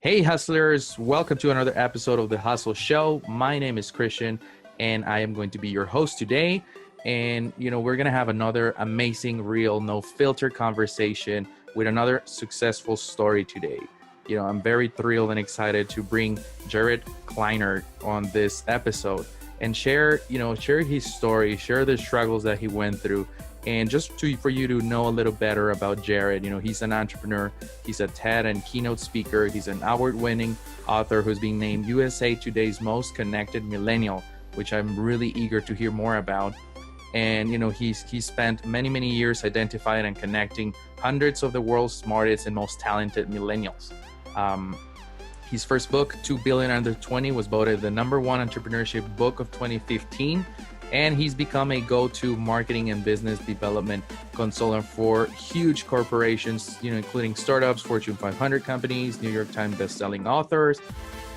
Hey, hustlers, welcome to another episode of the Hustle Show. My name is Christian, and I am going to be your host today. And, we're going to have another amazing, real, no filter conversation with another successful story today. I'm very thrilled and excited to bring Jared Kleinert on this episode and share his story, share the struggles that he went through, and for you to know a little better about Jared. He's an entrepreneur, he's a TED and keynote speaker, he's an award-winning author who's being named USA Today's Most Connected Millennial, which I'm really eager to hear more about. And he's spent many years identifying and connecting hundreds of the world's smartest and most talented millennials. His first book, 2 Billion Under 20, was voted the #1 entrepreneurship book of 2015. And he's become a go-to marketing and business development consultant for huge corporations, including startups, Fortune 500 companies, New York Times bestselling authors.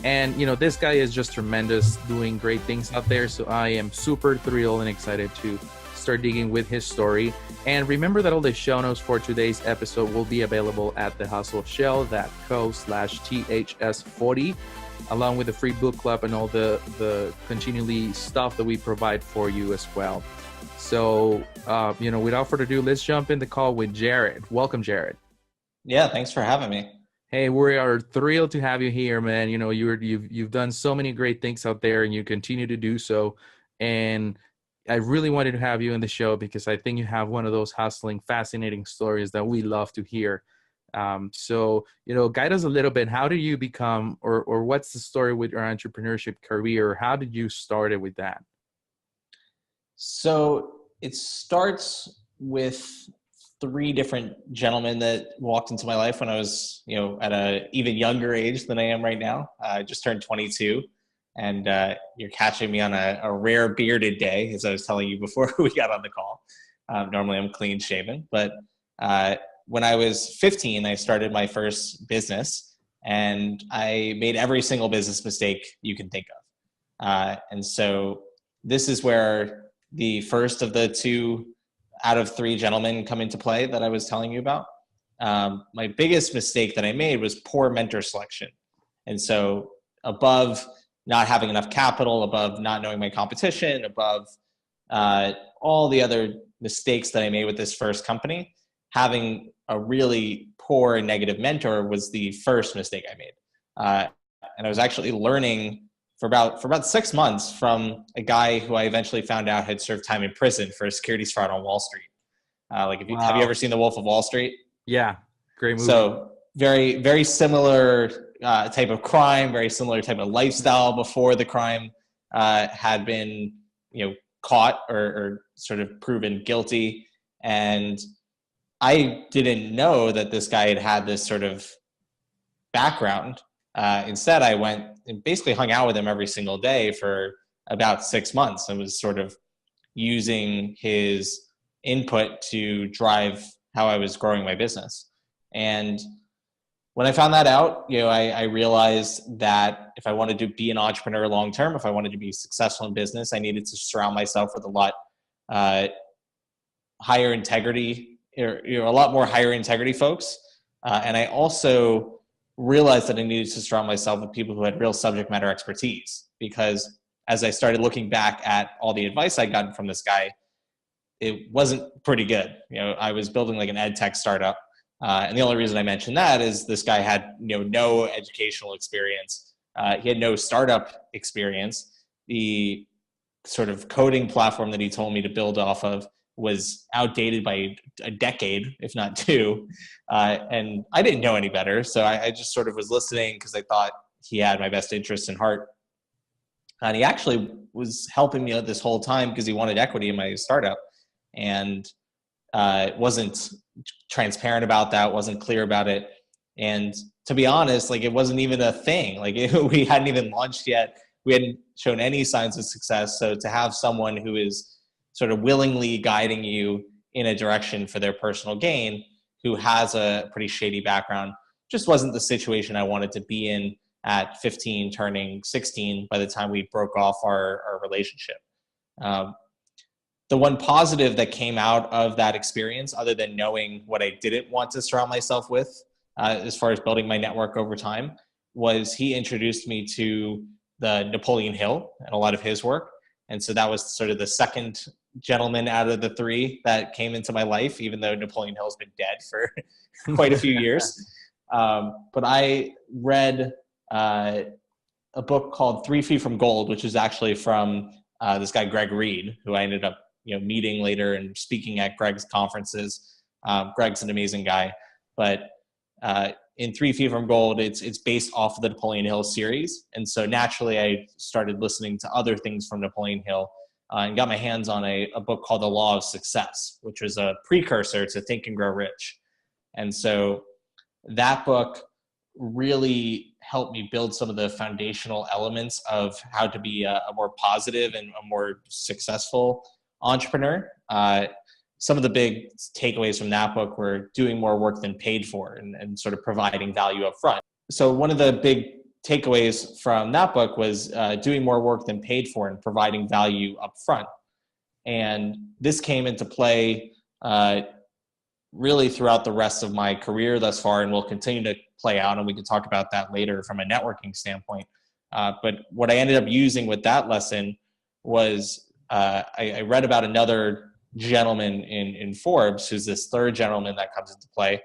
And, this guy is just tremendous, doing great things out there. So I am super thrilled and excited to start digging with his story. And remember that all the show notes for today's episode will be available at thehustleshell.co/THS40. along with the free book club and all the continually stuff that we provide for you as well. So, without further ado, let's jump in the call with Jared. Welcome, Jared. Yeah, thanks for having me. Hey, we are thrilled to have you here, man. You've done so many great things out there, and you continue to do so. And I really wanted to have you in the show because I think you have one of those hustling, fascinating stories that we love to hear. So, guide us a little bit. How did you become, or what's the story with your entrepreneurship career? How did you start it with that? So it starts with 3 different gentlemen that walked into my life when I was, at an even younger age than I am right now. I just turned 22, and you're catching me on a rare bearded day, as I was telling you before we got on the call. Normally I'm clean shaven, but when I was 15, I started my first business, and I made every single business mistake you can think of. And so this is where the first of the 2 out of 3 gentlemen come into play that I was telling you about. My biggest mistake that I made was poor mentor selection. And so above not having enough capital, above not knowing my competition, above all the other mistakes that I made with this first company, having a really poor and negative mentor was the first mistake I made. And I was actually learning for about 6 months from a guy who I eventually found out had served time in prison for a securities fraud on Wall Street. Have you ever seen The Wolf of Wall Street? Yeah, great movie. So very, very similar type of crime, very similar type of lifestyle before the crime had been, caught or sort of proven guilty. And I didn't know that this guy had this sort of background. Instead, I went and basically hung out with him every single day for about 6 months and was sort of using his input to drive how I was growing my business. And when I found that out, I realized that if I wanted to be an entrepreneur long-term, if I wanted to be successful in business, I needed to surround myself with a lot higher integrity, a lot more higher integrity folks. And I also realized that I needed to surround myself with people who had real subject matter expertise, because as I started looking back at all the advice I'd gotten from this guy, it wasn't pretty good. I was building like an ed tech startup. And the only reason I mentioned that is this guy had, no educational experience. He had no startup experience. The sort of coding platform that he told me to build off of was outdated by a decade, if not 2. And I didn't know any better. So I just sort of was listening because I thought he had my best interests in heart. And he actually was helping me out this whole time because he wanted equity in my startup. And wasn't transparent about that, wasn't clear about it. And to be honest, it wasn't even a thing. We hadn't even launched yet. We hadn't shown any signs of success. So to have someone who is sort of willingly guiding you in a direction for their personal gain, who has a pretty shady background, just wasn't the situation I wanted to be in at 15, turning 16 by the time we broke off our relationship. The one positive that came out of that experience, other than knowing what I didn't want to surround myself with, as far as building my network over time, was he introduced me to the Napoleon Hill and a lot of his work. And so that was sort of the second gentleman out of the three that came into my life, even though Napoleon Hill's been dead for quite a few years. But I read a book called 3 Feet from Gold, which is actually from this guy, Greg Reed, who I ended up meeting later and speaking at Greg's conferences. Greg's an amazing guy. But in 3 Feet from Gold, it's based off of the Napoleon Hill series. And so naturally, I started listening to other things from Napoleon Hill and got my hands on a book called The Law of Success, which was a precursor to Think and Grow Rich. And so that book really helped me build some of the foundational elements of how to be a more positive and a more successful entrepreneur. Some of the big takeaways from that book were doing more work than paid for and sort of providing value up front. So one of the big takeaways from that book was doing more work than paid for and providing value up front. And this came into play really throughout the rest of my career thus far, and will continue to play out, and we can talk about that later from a networking standpoint. But what I ended up using with that lesson was I read about another gentleman in Forbes, who's this third gentleman that comes into play.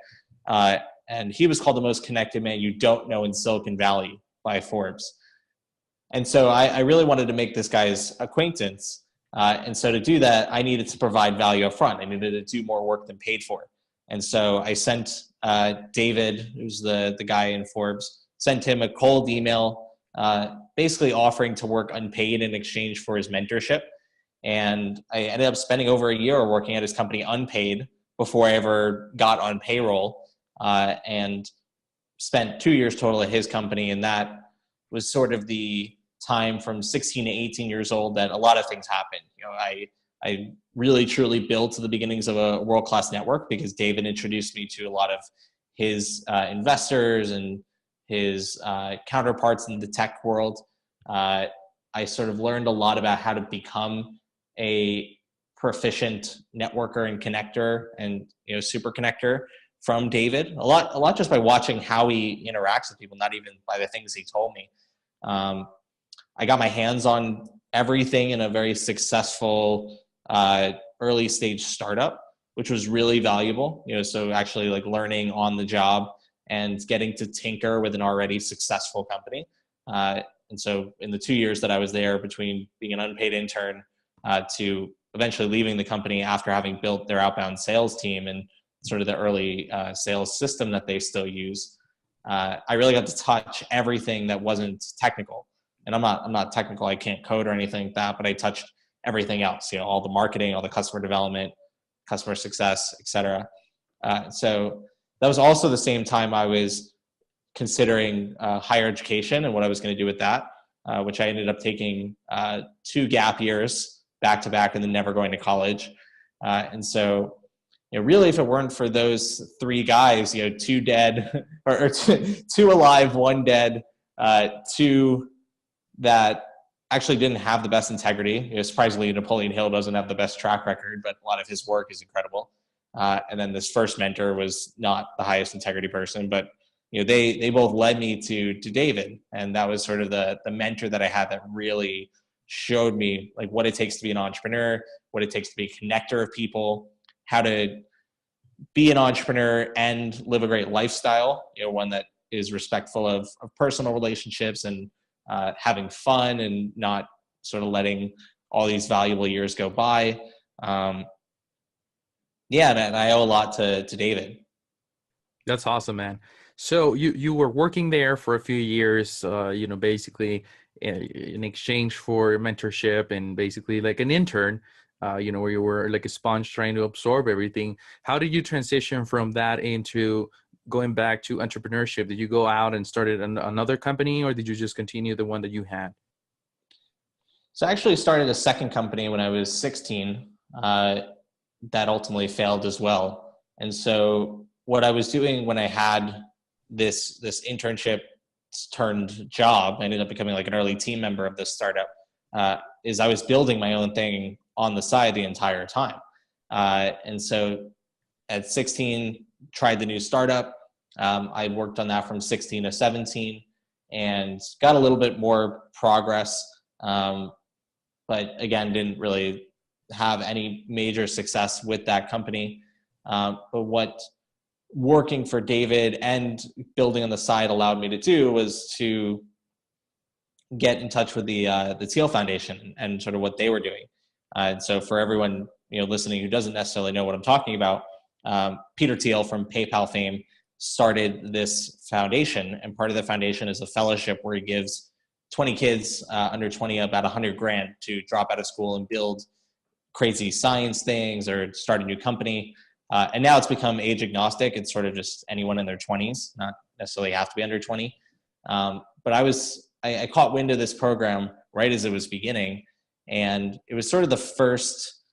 And he was called the most connected man you don't know in Silicon Valley by Forbes. And so I really wanted to make this guy's acquaintance. And so to do that, I needed to provide value up front. I needed to do more work than paid for. And so I sent David, who's the guy in Forbes, sent him a cold email, basically offering to work unpaid in exchange for his mentorship. And I ended up spending over a year working at his company unpaid before I ever got on payroll, and spent 2 years total at his company. And that was sort of the time from 16 to 18 years old that a lot of things happened. I really truly built to the beginnings of a world-class network because David introduced me to a lot of his investors and his counterparts in the tech world. I sort of learned a lot about how to become a proficient networker and connector and super connector from David. A lot just by watching how he interacts with people, not even by the things he told me. I got my hands on everything in a very successful early stage startup, which was really valuable. So actually like learning on the job and getting to tinker with an already successful company. And so in the 2 years that I was there, between being an unpaid intern to eventually leaving the company after having built their outbound sales team and sort of the early sales system that they still use, I really got to touch everything that wasn't technical. And I'm not technical. I can't code or anything like that, but I touched everything else, all the marketing, all the customer development, customer success, et cetera. So that was also the same time I was considering higher education and what I was going to do with that, which I ended up taking 2 gap years back to back and then never going to college. And so, really, if it weren't for those 3 guys, 2 dead or 2 alive, 1 dead, 2 that actually didn't have the best integrity. Surprisingly, Napoleon Hill doesn't have the best track record, but a lot of his work is incredible. And then this first mentor was not the highest integrity person, but they both led me to David, and that was sort of the mentor that I had that really showed me like what it takes to be an entrepreneur, what it takes to be a connector of people, how to be an entrepreneur and live a great lifestyle, one that is respectful of personal relationships and having fun and not sort of letting all these valuable years go by. Yeah, man, I owe a lot to David. That's awesome, man. So you were working there for a few years, basically in exchange for mentorship and basically like an intern, where you were like a sponge trying to absorb everything. How did you transition from that into going back to entrepreneurship? Did you go out and started another company, or did you just continue the one that you had? So I actually started a second company when I was 16 that ultimately failed as well. And so what I was doing when I had this internship turned job, I ended up becoming like an early team member of this startup, is I was building my own thing on the side the entire time. And so at 16, tried the new startup. I worked on that from 16 to 17. and got a little bit more progress. But again, didn't really have any major success with that company. But what working for David and building on the side allowed me to do was to get in touch with the Teal Foundation and sort of what they were doing. And so for everyone listening who doesn't necessarily know what I'm talking about, Peter Thiel from PayPal fame started this foundation, and part of the foundation is a fellowship where he gives 20 kids under 20 about $100,000 to drop out of school and build crazy science things or start a new company. And now it's become age agnostic. It's sort of just anyone in their 20s, not necessarily have to be under 20. But I caught wind of this program right as it was beginning. And it was sort of the first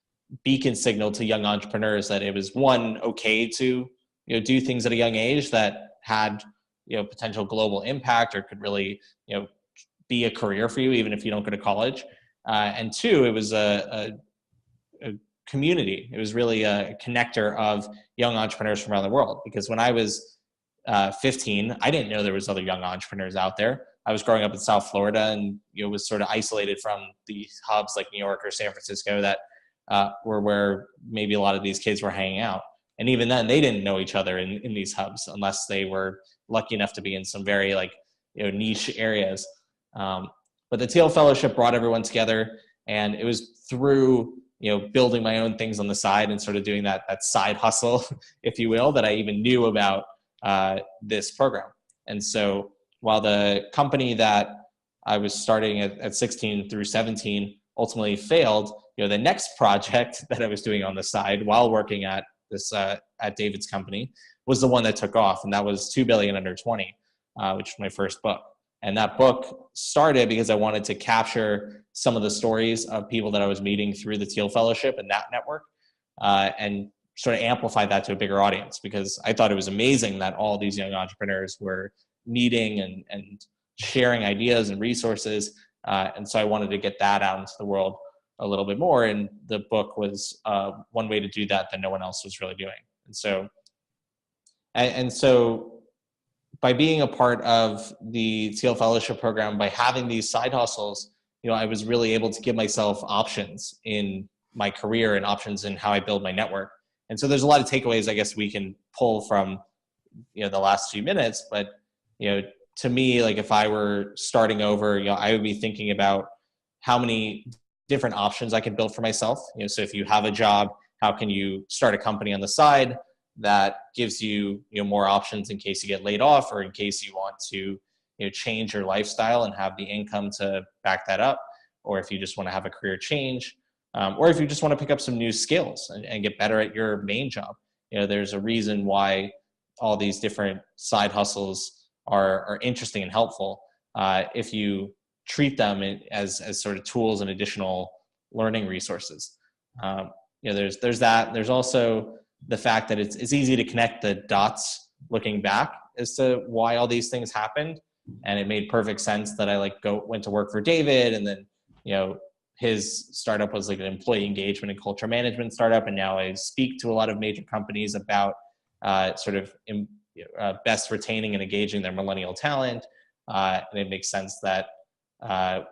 beacon signal to young entrepreneurs that it was, one, okay to do things at a young age that had potential global impact or could really be a career for you even if you don't go to college. And two, it was a community. It was really a connector of young entrepreneurs from around the world. Because when I was 15, I didn't know there was other young entrepreneurs out there. I was growing up in South Florida and was sort of isolated from the hubs like New York or San Francisco that were where maybe a lot of these kids were hanging out. And even then, they didn't know each other in these hubs unless they were lucky enough to be in some very niche areas. But the Teal Fellowship brought everyone together, and it was through building my own things on the side and sort of doing that side hustle, if you will, that I even knew about this program. And so while the company that I was starting at 16 through 17 ultimately failed, the next project that I was doing on the side while working at this at David's company was the one that took off, and that was 2 Billion Under 20, which was my first book. And that book started because I wanted to capture some of the stories of people that I was meeting through the Teal Fellowship and that network, and sort of amplify that to a bigger audience, because I thought it was amazing that all these young entrepreneurs were meeting and sharing ideas and resources. And so I wanted to get that out into the world a little bit more. And the book was one way to do that no one else was really doing. And so by being a part of the Teal Fellowship program, by having these side hustles, I was really able to give myself options in my career and options in how I build my network. And so there's a lot of takeaways I guess we can pull from the last few minutes. But to me, like if I were starting over, I would be thinking about how many different options I could build for myself. So if you have a job, how can you start a company on the side that gives you, more options in case you get laid off or in case you want to, change your lifestyle and have the income to back that up, or if you just want to have a career change, or if you just want to pick up some new skills and get better at your main job. There's a reason why all these different side hustles are interesting and helpful if you treat them as sort of tools and additional learning resources. There's that. There's also the fact that it's easy to connect the dots looking back as to why all these things happened. And it made perfect sense that I went to work for David, and then, his startup was like an employee engagement and culture management startup. And now I speak to a lot of major companies about best retaining and engaging their millennial talent. And it makes sense that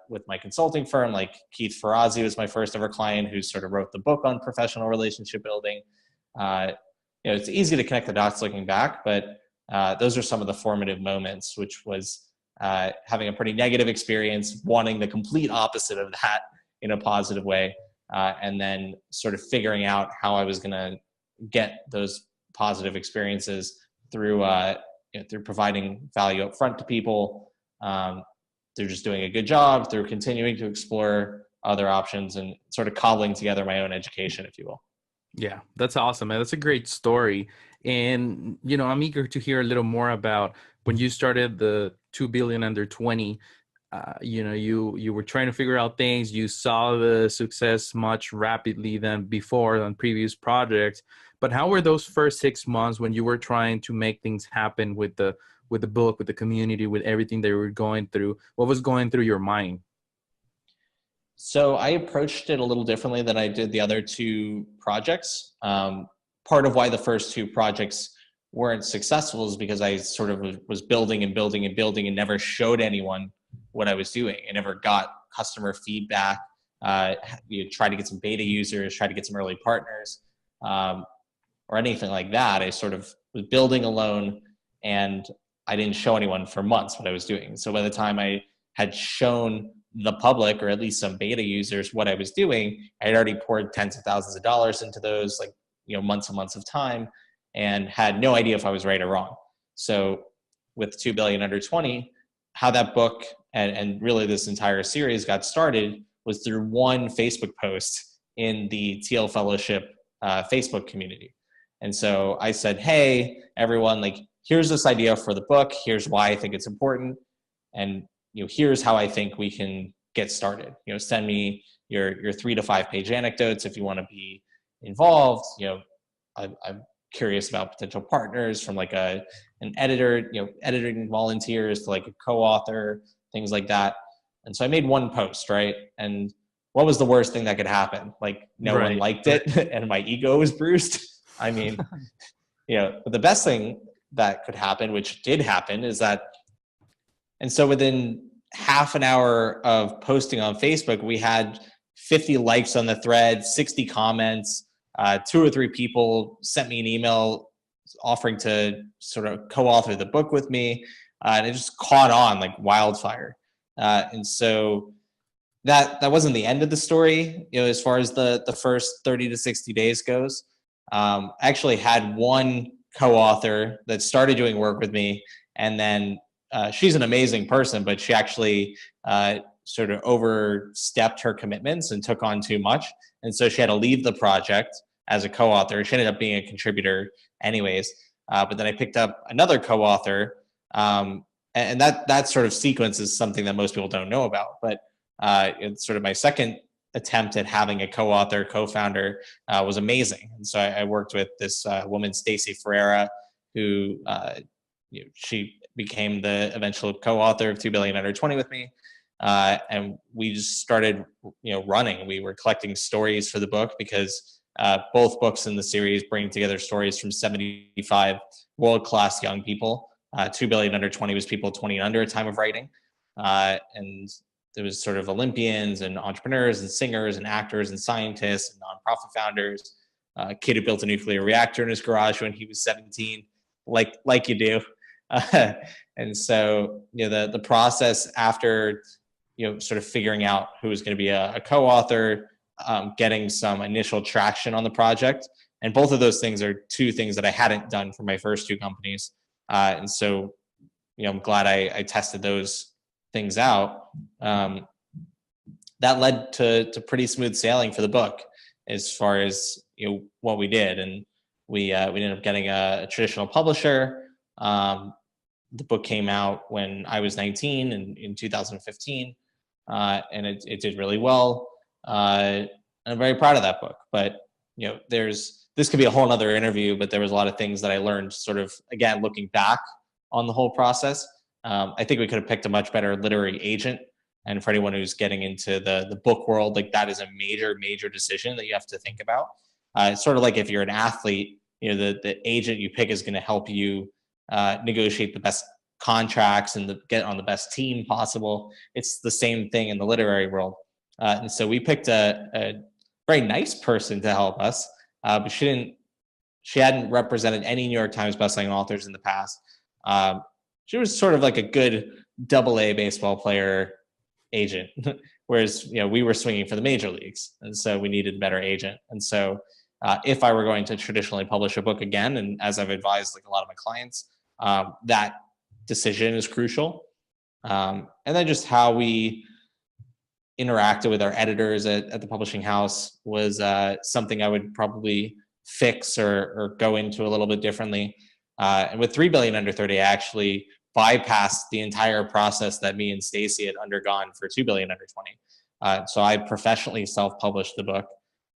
with my consulting firm, like Keith Ferrazzi was my first ever client, who sort of wrote the book on professional relationship building. It's easy to connect the dots looking back, but those are some of the formative moments, which was having a pretty negative experience, wanting the complete opposite of that in a positive way, and then sort of figuring out how I was going to get those positive experiences through providing value up front to people, through just doing a good job, through continuing to explore other options, and sort of cobbling together my own education, if you will. Yeah, that's awesome, man. That's a great story. And, I'm eager to hear a little more about when you started the 2 Billion Under 20. You were trying to figure out things. You saw the success much rapidly than before on previous projects. But how were those first 6 months when you were trying to make things happen with the book, with the community, with everything that you were going through? What was going through your mind? So I approached it a little differently than I did the other two projects. Part of why the first two projects weren't successful is because I sort of was building and building and building and never showed anyone what I was doing. I never got customer feedback. You try to get some beta users, try to get some early partners, or anything like that. I sort of was building alone, and I didn't show anyone for months what I was doing. So by the time I had shown the public, or at least some beta users, what I was doing, I had already poured tens of thousands of dollars into those, like, months and months of time, and had no idea if I was right or wrong. So with 2 billion under 20, how that book and really this entire series got started was through one Facebook post in the TL Fellowship Facebook community. And so I said, hey, everyone, like, here's this idea for the book. Here's why I think it's important. And, here's how I think we can get started. Send me your 3 to 5 page anecdotes if you want to be involved. I'm curious about potential partners, from like an editor, editing volunteers, to like a co-author, things like that. And so I made one post, right? And what was the worst thing that could happen? Like, no one liked it, and my ego was bruised. I mean, but the best thing that could happen, which did happen, is that, and so within half an hour of posting on Facebook, we had 50 likes on the thread, 60 comments, 2 or 3 people sent me an email offering to sort of co-author the book with me. And it just caught on like wildfire. And so that wasn't the end of the story, as far as the first 30 to 60 days goes. I actually had one co-author that started doing work with me, and then she's an amazing person, but she actually sort of overstepped her commitments and took on too much. And so she had to leave the project as a co-author. She ended up being a contributor anyways. But then I picked up another co-author, and that sort of sequence is something that most people don't know about. But it's sort of my second attempt at having a co-author, co-founder was amazing. And so I worked with this woman, Stacy Ferreira, who she became the eventual co-author of 2 Billion Under 20 with me. And we just started, running. We were collecting stories for the book, because both books in the series bring together stories from 75 world-class young people. 2 Billion Under 20 was people 20 and under at time of writing. And there was sort of Olympians and entrepreneurs and singers and actors and scientists and nonprofit founders. A kid who built a nuclear reactor in his garage when he was 17, like you do. And so, the process after, sort of figuring out who was going to be a co-author, getting some initial traction on the project. And both of those things are 2 things that I hadn't done for my first 2 companies. And so, I'm glad I tested those things out. That led to pretty smooth sailing for the book, as far as, what we did. And we ended up getting a traditional publisher. The book came out when I was 19 in 2015, and it did really well. And I'm very proud of that book. But this could be a whole other interview, but there was a lot of things that I learned, sort of, again, looking back on the whole process. I think we could have picked a much better literary agent. And for anyone who's getting into the book world, like, that is a major decision that you have to think about. It's sort of like if you're an athlete, the agent you pick is going to help you negotiate the best contracts and get on the best team possible. It's the same thing in the literary world. And so we picked a very nice person to help us, but she hadn't represented any New York Times bestselling authors in the past. She was sort of like a good AA baseball player agent, whereas we were swinging for the major leagues, and so we needed a better agent. And so if I were going to traditionally publish a book again, and as I've advised like a lot of my clients, that decision is crucial. And then just how we interacted with our editors at the publishing house was something I would probably fix or go into a little bit differently. And with 3 Billion Under 30, I actually bypassed the entire process that me and Stacy had undergone for 2 Billion Under 20. So I professionally self-published the book.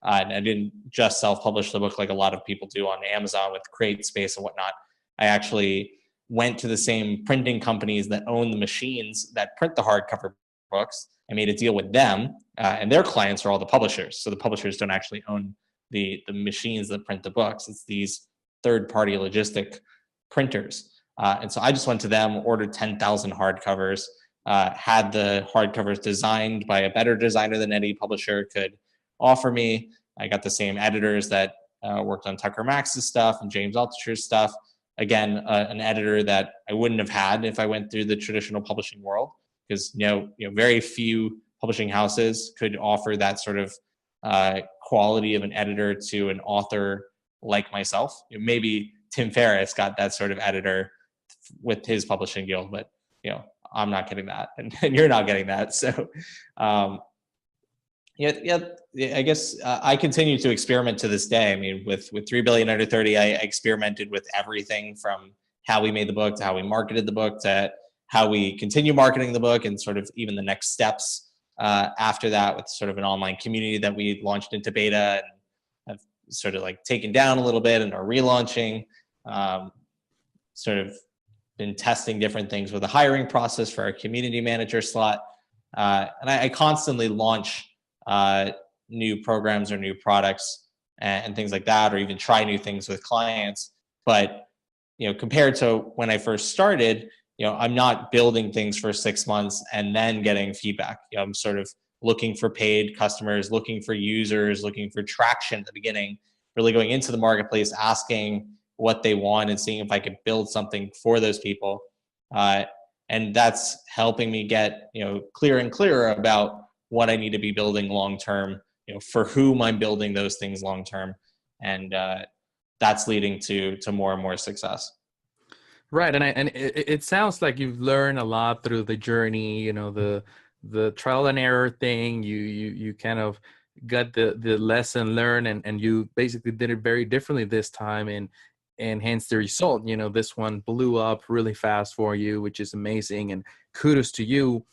And I didn't just self-publish the book like a lot of people do on Amazon with CreateSpace and whatnot. I actually went to the same printing companies that own the machines that print the hardcover books. I made a deal with them, and their clients are all the publishers. So the publishers don't actually own the machines that print the books. It's these third-party logistic printers. And so I just went to them, ordered 10,000 hardcovers, had the hardcovers designed by a better designer than any publisher could offer me. I got the same editors that worked on Tucker Max's stuff and James Altucher's stuff. Again, an editor that I wouldn't have had if I went through the traditional publishing world, because very few publishing houses could offer that sort of quality of an editor to an author like myself. Maybe Tim Ferriss got that sort of editor with his publishing deal, but I'm not getting that, and you're not getting that. So, I guess I continue to experiment to this day. I mean, with 3 billion under 30, I experimented with everything from how we made the book to how we marketed the book to how we continue marketing the book, and sort of even the next steps after that, with sort of an online community that we launched into beta and have sort of like taken down a little bit and are relaunching. Sort of been testing different things with the hiring process for our community manager slot. And I constantly launch new programs or new products and things like that, or even try new things with clients. But, compared to when I first started, I'm not building things for 6 months and then getting feedback. I'm sort of looking for paid customers, looking for users, looking for traction at the beginning, really going into the marketplace, asking what they want and seeing if I could build something for those people. And that's helping me get, clearer and clearer about what I need to be building long-term, for whom I'm building those things long-term. And that's leading to more and more success. Right. And it sounds like you've learned a lot through the journey, the trial and error thing. You kind of got the lesson learned, and you basically did it very differently this time. And hence the result, this one blew up really fast for you, which is amazing, and kudos to you.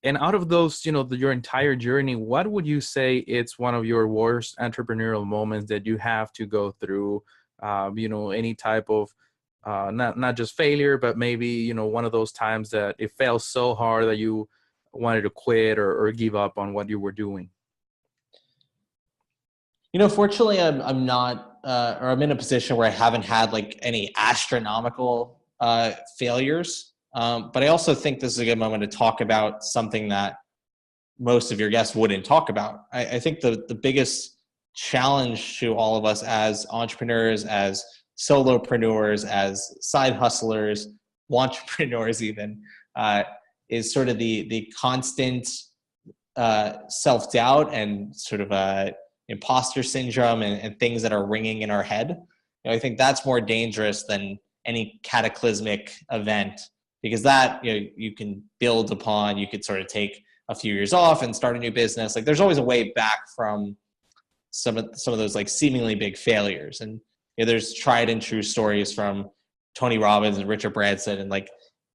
And out of those, your entire journey, what would you say it's one of your worst entrepreneurial moments that you have to go through? Any type of, not just failure, but maybe, one of those times that it felt so hard that you wanted to quit or give up on what you were doing. Fortunately, I'm not, or I'm in a position where I haven't had like any astronomical failures. But I also think this is a good moment to talk about something that most of your guests wouldn't talk about. I think the biggest challenge to all of us as entrepreneurs, as solopreneurs, as side hustlers, entrepreneurs even, is sort of the constant self-doubt and sort of imposter syndrome and things that are ringing in our head. I think that's more dangerous than any cataclysmic event, because that you can build upon. You could sort of take a few years off and start a new business. Like, there's always a way back from some of those like seemingly big failures. And there's tried and true stories from Tony Robbins and Richard Branson and like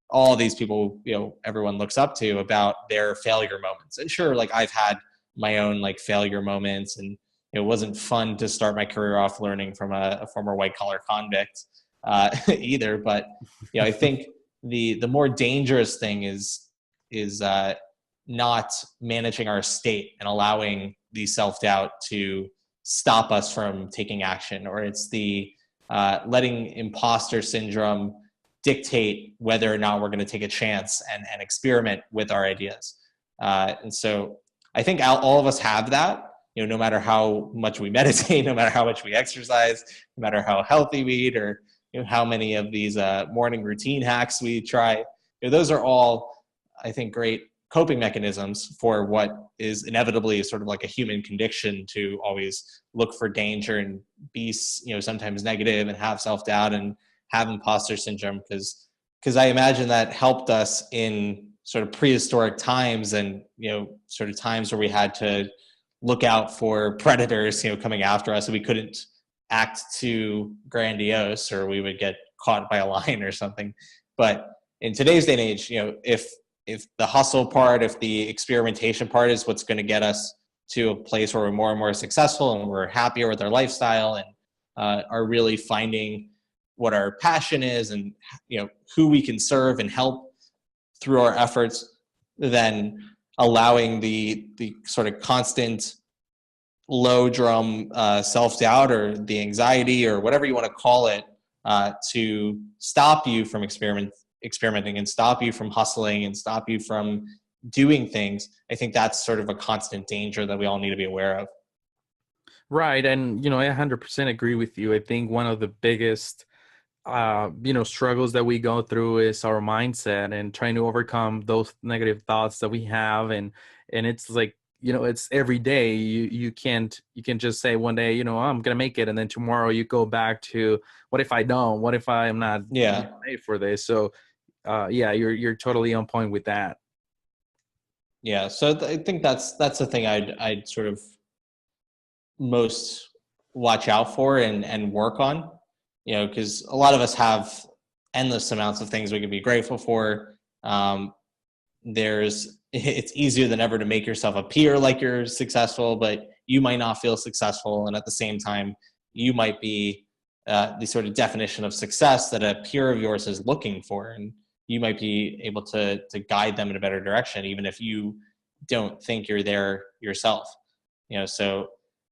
all these people everyone looks up to about their failure moments. And sure, like I've had my own like failure moments, and it wasn't fun to start my career off learning from a former white collar convict either. But I think the more dangerous thing is not managing our state and allowing the self-doubt to stop us from taking action, or it's the letting imposter syndrome dictate whether or not we're going to take a chance and experiment with our ideas. And so I think all of us have that, no matter how much we meditate, no matter how much we exercise, no matter how healthy we eat, or how many of these morning routine hacks we try. Those are all, I think, great coping mechanisms for what is inevitably sort of like a human condition to always look for danger and be, sometimes negative and have self-doubt and have imposter syndrome, because I imagine that helped us in sort of prehistoric times, and sort of times where we had to look out for predators coming after us, and we couldn't act too grandiose or we would get caught by a lion or something. But in today's day and age, if the hustle part, if the experimentation part is what's going to get us to a place where we're more and more successful and we're happier with our lifestyle and are really finding what our passion is and who we can serve and help through our efforts, then allowing the sort of constant low drum self-doubt or the anxiety or whatever you want to call it to stop you from experimenting and stop you from hustling and stop you from doing things, I think that's sort of a constant danger that we all need to be aware of. Right. And, I 100% agree with you. I think one of the biggest, struggles that we go through is our mindset and trying to overcome those negative thoughts that we have. And it's like, it's every day. You can just say one day, "Oh, I'm going to make it." And then tomorrow you go back to, what if I don't? What if I am not Yeah. made for this? So, yeah, you're totally on point with that. Yeah. So I think that's the thing I'd sort of most watch out for and work on, because a lot of us have endless amounts of things we can be grateful for. It's easier than ever to make yourself appear like you're successful, but you might not feel successful. And at the same time, you might be the sort of definition of success that a peer of yours is looking for. And you might be able to guide them in a better direction, even if you don't think you're there yourself. So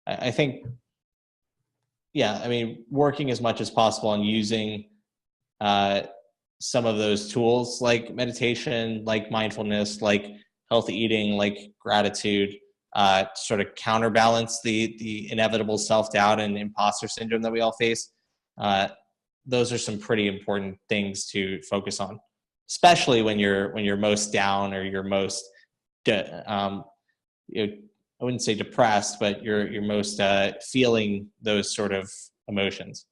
I think, yeah, I mean, working as much as possible on using some of those tools like meditation, like mindfulness, like healthy eating, like gratitude, to sort of counterbalance the inevitable self-doubt and imposter syndrome that we all face. Those are some pretty important things to focus on, especially when you're most down or you're most I wouldn't say depressed, but you're most feeling those sort of emotions.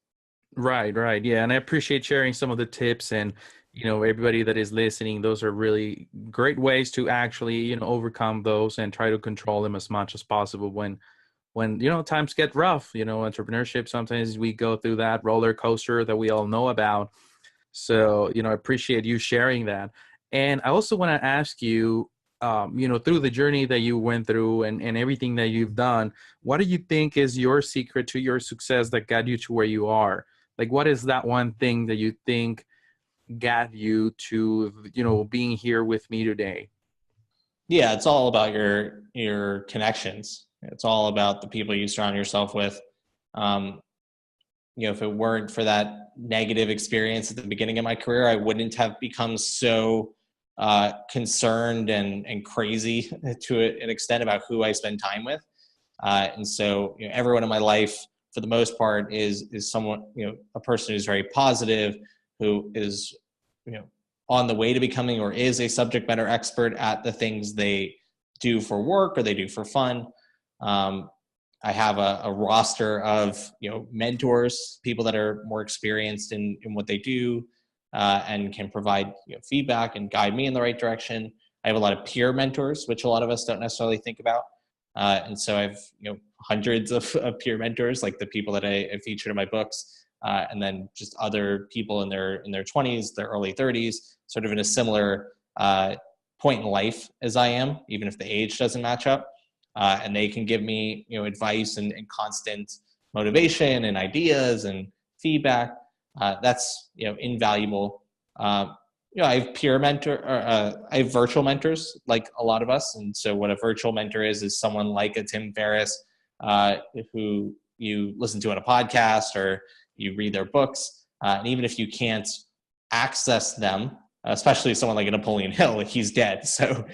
Right. Yeah. And I appreciate sharing some of the tips, and, everybody that is listening, those are really great ways to actually, overcome those and try to control them as much as possible when, times get rough. Entrepreneurship, sometimes we go through that roller coaster that we all know about. So, I appreciate you sharing that. And I also want to ask you, through the journey that you went through and everything that you've done, what do you think is your secret to your success that got you to where you are? Like, what is that one thing that you think got you to, being here with me today? Yeah, it's all about your connections. It's all about the people you surround yourself with. Um, if it weren't for that negative experience at the beginning of my career, I wouldn't have become so concerned and crazy to an extent about who I spend time with. And so, everyone in my life, for the most part, is someone, a person who's very positive, who is, on the way to becoming or is a subject matter expert at the things they do for work or they do for fun. I have a roster of, mentors, people that are more experienced in what they do, and can provide, feedback and guide me in the right direction. I have a lot of peer mentors, which a lot of us don't necessarily think about. And so I've, hundreds of peer mentors, like the people that I featured in my books, and then just other people in their 20s, their early 30s, sort of in a similar point in life as I am, even if the age doesn't match up. And they can give me, advice and constant motivation and ideas and feedback. That's, invaluable. I have I have virtual mentors like a lot of us. And so what a virtual mentor is someone like a Tim Ferriss, who you listen to on a podcast or you read their books. And even if you can't access them, especially someone like a Napoleon Hill, he's dead. So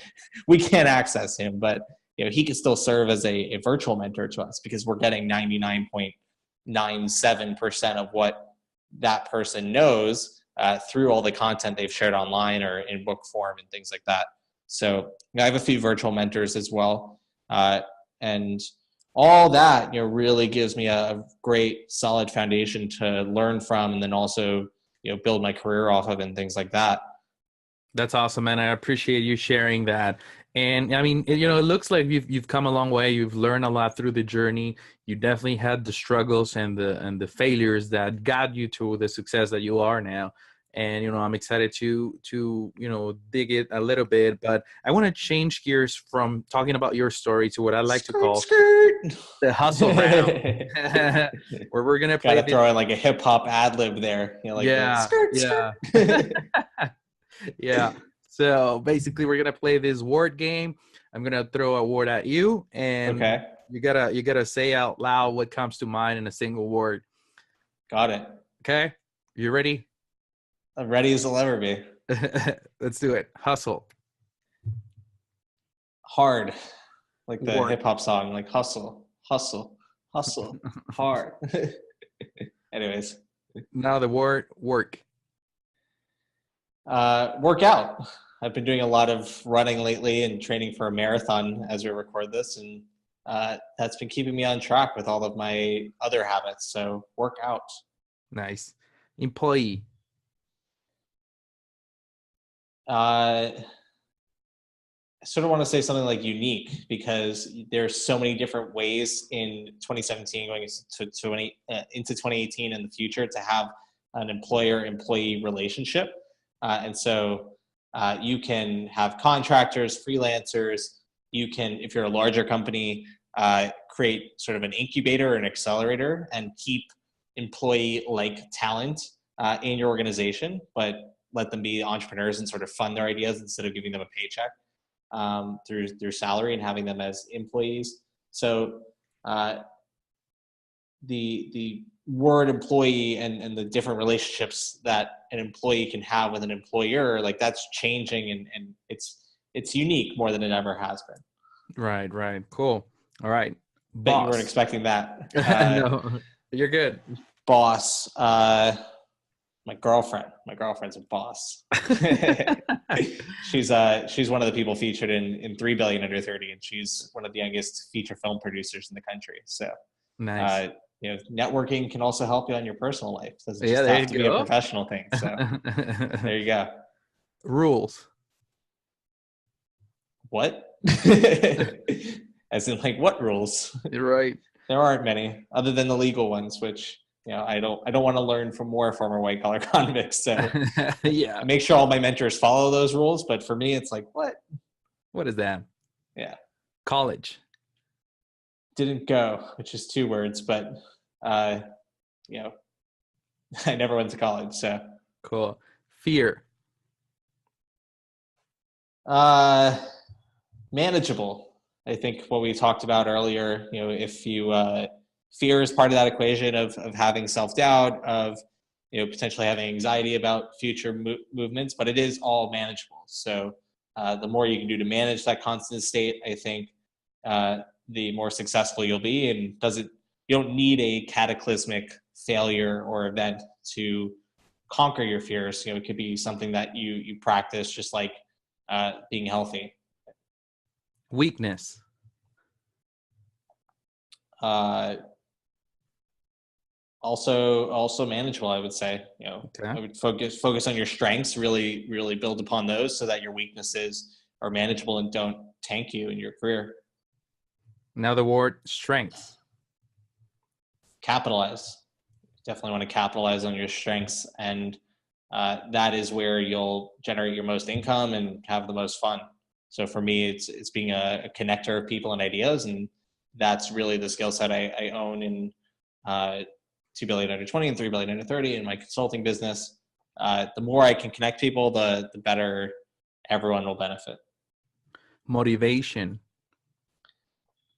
we can't access him, but he could still serve as a virtual mentor to us because we're getting 99.97% of what that person knows through all the content they've shared online or in book form and things like that. So I have a few virtual mentors as well. And all that, really gives me a great solid foundation to learn from, and then also, build my career off of and things like that. That's awesome, man. I appreciate you sharing that. And I mean, it looks like you've come a long way. You've learned a lot through the journey. You definitely had the struggles and the failures that got you to the success that you are now. And I'm excited to dig it a little bit. But I want to change gears from talking about your story to what I like to call the hustle round, where we're gonna play. Gotta throw in like a hip hop ad lib there. Like yeah, yeah. Yeah. So basically we're gonna play this word game. I'm gonna throw a word at you, and Okay. you gotta say out loud what comes to mind in a single word. Got it. Okay? You ready? I'm ready as I'll ever be. Let's do it. Hustle. Hard, like the Work. hip hop song, like hustle, hustle, hustle, hard. Anyways, Now the word work. work out. I've been doing a lot of running lately and training for a marathon as we record this, and that's been keeping me on track with all of my other habits. So work out. Nice. Employee. I sort of want to say something like unique, because there's so many different ways in 2017 going into 2018 in the future to have an employer-employee relationship. And so you can have contractors, freelancers. You can, if you're a larger company, create sort of an incubator or an accelerator and keep employee-like talent in your organization, but let them be entrepreneurs and sort of fund their ideas instead of giving them a paycheck through salary and having them as employees. So the word employee and the different relationships that an employee can have with an employer, like that's changing, and it's unique more than it ever has been. Right. Cool. All right. Bet you weren't Boss. expecting that. No, you're good. Boss. My girlfriend's a boss. She's one of the people featured in 3 Billion Under 30, and she's one of the youngest feature film producers in the country. So Nice. Networking can also help you on your personal life. It doesn't Yeah, just there have you to be a go. professional thing. So there you go. Rules. What? As in, like, what rules? You're right. There aren't many, other than the legal ones, which I don't want to learn from more former white collar convicts. So Yeah. I make sure all my mentors follow those rules. But for me, it's like, what? What is that? Yeah. College. Didn't go, which is 2 words, but I never went to college. So Cool. Fear. manageable. I think what we talked about earlier, if you fear is part of that equation of having self-doubt, of potentially having anxiety about future movements, but it is all manageable. So the more you can do to manage that constant state, I think the more successful you'll be. And you don't need a cataclysmic failure or event to conquer your fears. It could be something that you practice, just like being healthy. Weakness. Also manageable, I would say. Okay. I would focus on your strengths, really build upon those, so that your weaknesses are manageable and don't tank you in your career. Now the word strengths. Capitalize. Definitely want to capitalize on your strengths, and that is where you'll generate your most income and have the most fun. So for me, it's being a connector of people and ideas, and that's really the skill set I own in 2 Billion Under 20 and 3 Billion Under 30 in my consulting business. The more I can connect people, the better everyone will benefit. Motivation.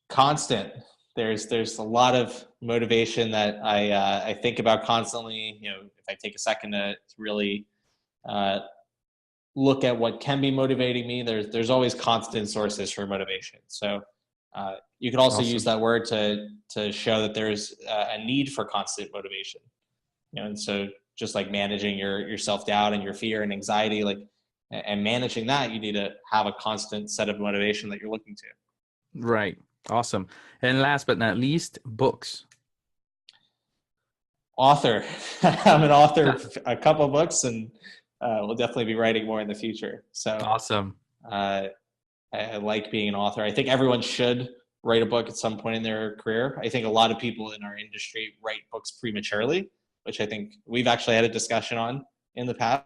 Constant. There's a lot of motivation that I think about constantly. If I take a second to really look at what can be motivating me, there's always constant sources for motivation. So you could also use that word to show that there's a need for constant motivation. And so just like managing your self-doubt and your fear and anxiety, and managing that, you need to have a constant set of motivation that you're looking to. Right. Awesome. And last but not least, books. Author. I'm an author of a couple of books, and we'll definitely be writing more in the future. So awesome. I like being an author. I think everyone should write a book at some point in their career. I think a lot of people in our industry write books prematurely, which I think we've actually had a discussion on in the past.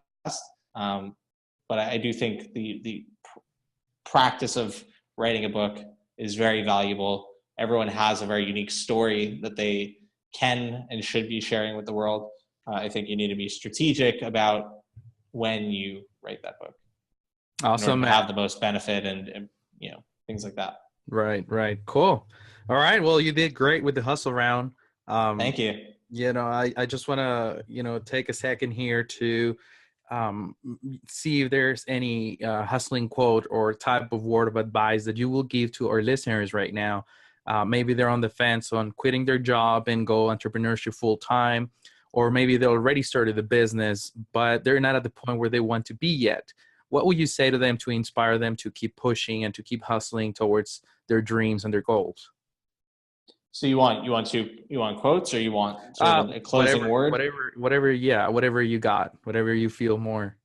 But I do think the practice of writing a book is very valuable. Everyone has a very unique story that they can and should be sharing with the world. I think you need to be strategic about when you write that book. Awesome. In order to have the most benefit and things like that. Right. Cool. All right. Well, you did great with the hustle round. Thank you. I just want to, take a second here to see if there's any hustling quote or type of word of advice that you will give to our listeners right now. Maybe they're on the fence on quitting their job and go entrepreneurship full time, or maybe they already started the business, but they're not at the point where they want to be yet. What would you say to them to inspire them to keep pushing and to keep hustling towards their dreams and their goals? So you want quotes, or you want sort of a closing word? Yeah, whatever you got, whatever you feel more.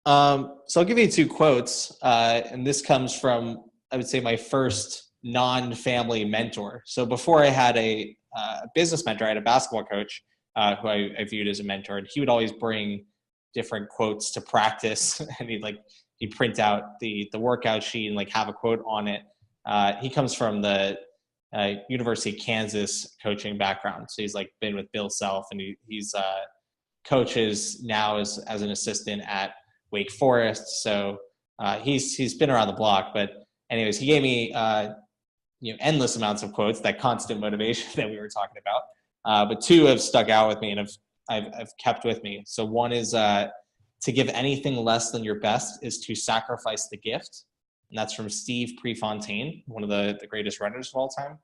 So I'll give you two quotes, and this comes from, I would say, my first non-family mentor. So before I had a business mentor, I had a basketball coach who I viewed as a mentor, and he would always bring different quotes to practice, and he'd print out the workout sheet and have a quote on it. He comes from the University of Kansas coaching background, so he's been with Bill Self, and he's coaches now as an assistant at Wake Forest. So he's been around the block. But anyways, he gave me endless amounts of quotes, that constant motivation that we were talking about. But two have stuck out with me and I've kept with me. So one is to give anything less than your best is to sacrifice the gift. And that's from Steve Prefontaine, one of the greatest runners of all time,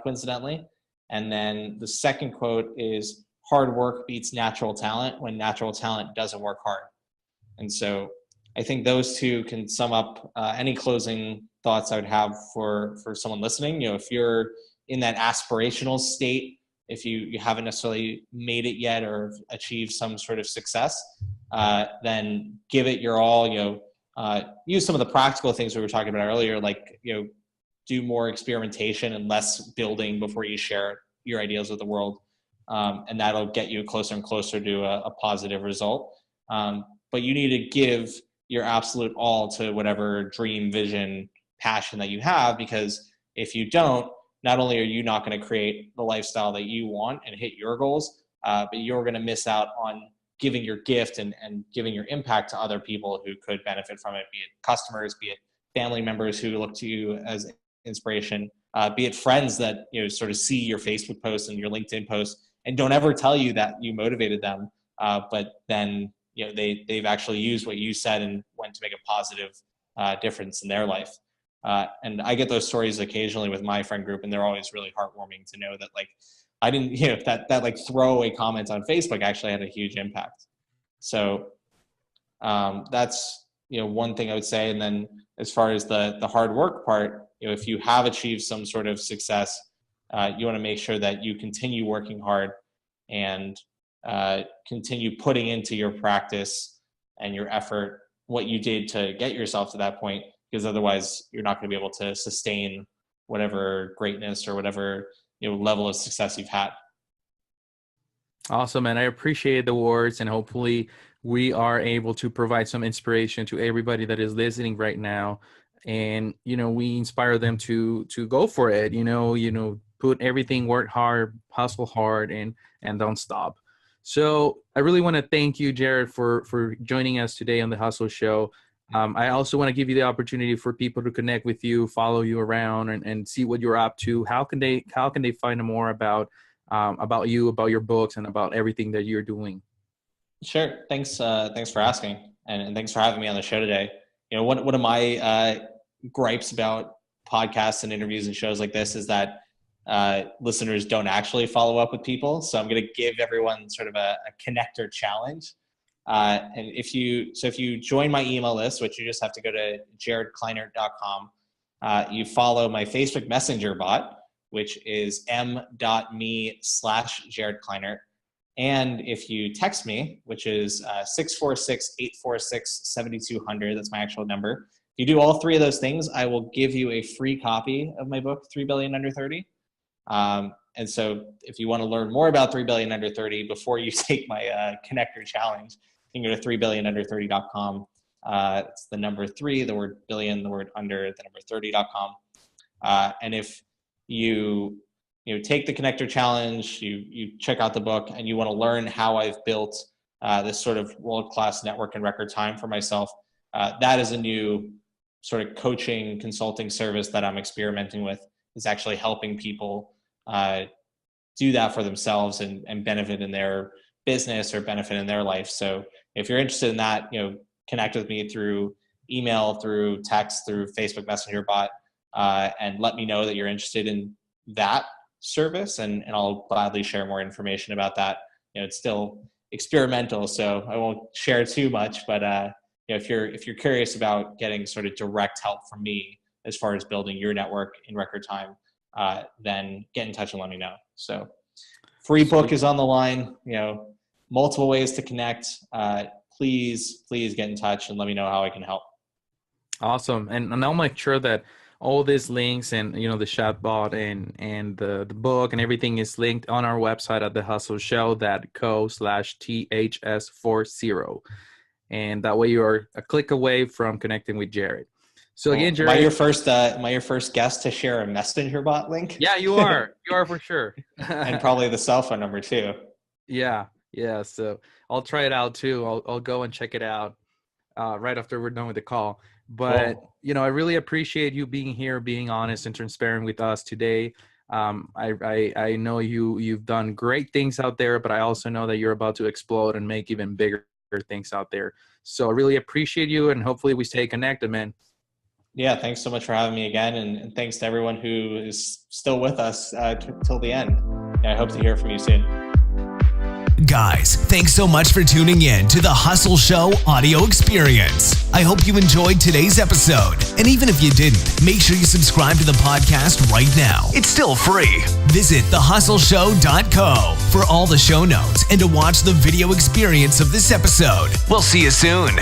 coincidentally. And then the second quote is, hard work beats natural talent when natural talent doesn't work hard. And so I think those two can sum up any closing thoughts I would have for someone listening. If you're in that aspirational state, if you haven't necessarily made it yet or achieved some sort of success, then give it your all. Use some of the practical things we were talking about earlier, do more experimentation and less building before you share your ideas with the world. And that'll get you closer and closer to a positive result. But you need to give your absolute all to whatever dream, vision, passion that you have, because if you don't, not only are you not going to create the lifestyle that you want and hit your goals, but you're going to miss out on giving your gift and giving your impact to other people who could benefit from it, be it customers, be it family members who look to you as inspiration, be it friends that sort of see your Facebook posts and your LinkedIn posts and don't ever tell you that you motivated them, but then they've actually used what you said and went to make a positive difference in their life. And I get those stories occasionally with my friend group, and they're always really heartwarming to know that I didn't, that throwaway comment on Facebook actually had a huge impact. So that's one thing I would say. And then as far as the hard work part, if you have achieved some sort of success, you want to make sure that you continue working hard and continue putting into your practice and your effort what you did to get yourself to that point, because otherwise you're not going to be able to sustain whatever greatness or whatever level of success you've had. Awesome, and I appreciate the words, and hopefully we are able to provide some inspiration to everybody that is listening right now. And we inspire them to go for it. Put everything, work hard, hustle hard, and don't stop. So I really want to thank you, Jared, for joining us today on the Hustle Show. I also want to give you the opportunity for people to connect with you, follow you around, and see what you're up to. How can they find more about you, about your books, and about everything that you're doing? Sure. Thanks for asking, and thanks for having me on the show today. One of my gripes about podcasts and interviews and shows like this is that listeners don't actually follow up with people. So I'm going to give everyone sort of a connector challenge. And if you join my email list, which you just have to go to jaredkleinert.com, you follow my Facebook Messenger bot, which is m.me/jaredkleinert. And if you text me, which is 646-846-7200, that's my actual number. If you do all three of those things, I will give you a free copy of my book, 3 Billion Under 30. And so if you want to learn more about 3 Billion Under 30 before you take my connector challenge, you can go to 3billionunder30.com. It's the number 3, the word billion, the word under, the number 30.com. And if you take the connector challenge, you check out the book, and you want to learn how I've built this sort of world-class network in record time for myself, that is a new sort of coaching consulting service that I'm experimenting with. Is actually helping people do that for themselves and benefit in their business or benefit in their life. So if you're interested in that, connect with me through email, through text, through Facebook Messenger bot, and let me know that you're interested in that service, and I'll gladly share more information about that. It's still experimental, so I won't share too much, but if you're curious about getting sort of direct help from me as far as building your network in record time, then get in touch and let me know. So free book is on the line, multiple ways to connect. Please get in touch and let me know how I can help. Awesome. And I'll make sure that all these links and, the chatbot and the book and everything is linked on our website at thehustleshow.co/THS40. And that way you are a click away from connecting with Jared. So again, Jared, am I your first guest to share a messenger bot link? Yeah, you are. You are for sure. And probably the cell phone number too. Yeah. So I'll try it out too. I'll go and check it out right after we're done with the call. But, cool. I really appreciate you being here, being honest and transparent with us today. I know you've done great things out there, but I also know that you're about to explode and make even bigger things out there. So I really appreciate you, and hopefully we stay connected, man. Yeah, thanks so much for having me again, and thanks to everyone who is still with us till the end. I hope to hear from you soon. Guys, thanks so much for tuning in to the Hustle Show audio experience. I hope you enjoyed today's episode. And even if you didn't, make sure you subscribe to the podcast right now. It's still free. Visit thehustleshow.co for all the show notes and to watch the video experience of this episode. We'll see you soon.